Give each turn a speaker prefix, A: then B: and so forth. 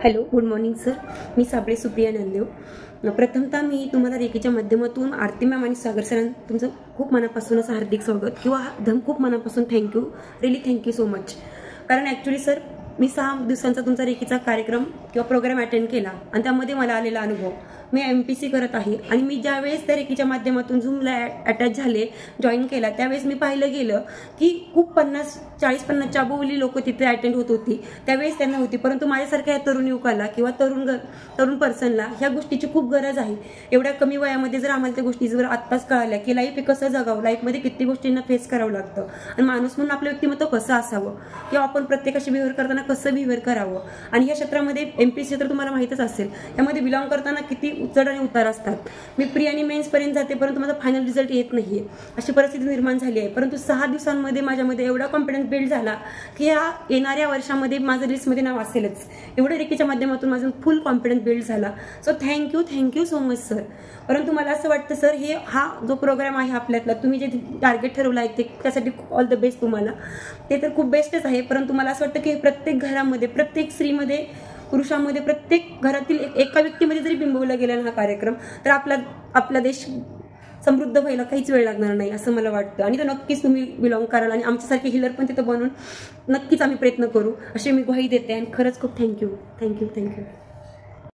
A: Hello, good morning sir. मी साबळे सुप्रिया नांदेव. प्रथमतः मी तुम्हाला रेकीच्या माध्यमातून आरती मॅम आणि सागर सरांचं तुमचं खूप मनापासून असं हार्दिक स्वागत किंवा खूप मनापासून थँक्यू, रिली थँक्यू सो मच. कारण ॲक्च्युली सर मी 6 दिवसांचा तुमचा रेकीचा कार्यक्रम किंवा प्रोग्राम अटेंड केला आणि त्यामध्ये मला आलेला अनुभव, मी MPC करत आहे आणि मी ज्यावेळेस त्या रेकीच्या माध्यमातून झूमला अटॅच झाले, जॉईन केला, त्यावेळेस मी पाहिलं गेलं की खूप 40-50च्या बोली लोक तिथे अटेंड होत होती. त्यावेळेस त्यांना होती, परंतु माझ्यासारख्या तरुण युवकाला किंवा तरुण पर्सनला ह्या गोष्टीची खूप गरज आहे. एवढ्या कमी वयामध्ये जर आम्हाला त्या गोष्टी जर आत्ताच कळाल्या की लाईफ हे कसं जगावं, लाईफमध्ये किती गोष्टींना फेस करावं लागतं आणि माणूस म्हणून आपलं व्यक्तिमत्व कसं असावं किंवा आपण प्रत्येकाशी बिहेव्हिअर करताना कसं बिहेव्हिअर करावं. आणि या क्षेत्रामध्ये MPC क्षेत्र तुम्हाला माहीतच असेल, यामध्ये बिलॉंग करताना किती चढ आणि उतार असतात. मी प्री आणि मेन्स पर्यंत जाते, परंतु माझा फायनल रिझल्ट येत नाहीये, अशी परिस्थिती निर्माण झाली आहे. परंतु 6 दिवसांमध्ये माझ्यामध्ये एवढा कॉन्फिडन्स बिल्ड झाला की या येणाऱ्या वर्षामध्ये माझं लिस्टमध्ये नाव असेलच. एवढं रेकीच्या माध्यमातून माझं फुल कॉन्फिडन्स बिल्ड झाला. So thank you so much sir. परंतु मला असं वाटतं सर, हा जो प्रोग्राम आहे आपल्यातला, तुम्ही जे टार्गेट ठरवलं आहे त्यासाठी ऑल द बेस्ट तुम्हाला. ते तर खूप बेस्टच आहे, परंतु मला असं वाटतं की प्रत्येक घरामध्ये, प्रत्येक स्त्रीमध्ये, पुरुषांमध्ये, प्रत्येक घरातील एका व्यक्तीमध्ये जरी बिंबवला गेला ना हा कार्यक्रम, तर आपला देश समृद्ध व्हायला काहीच वेळ लागणार नाही असं मला वाटतं. आणि तो नक्कीच तुम्ही बिलॉंग कराल आणि आमच्यासारखे हिलर पण तिथं बनवून नक्कीच आम्ही प्रयत्न करू, अशी मी ग्वाही देते. आणि खरंच खूप थँक्यू.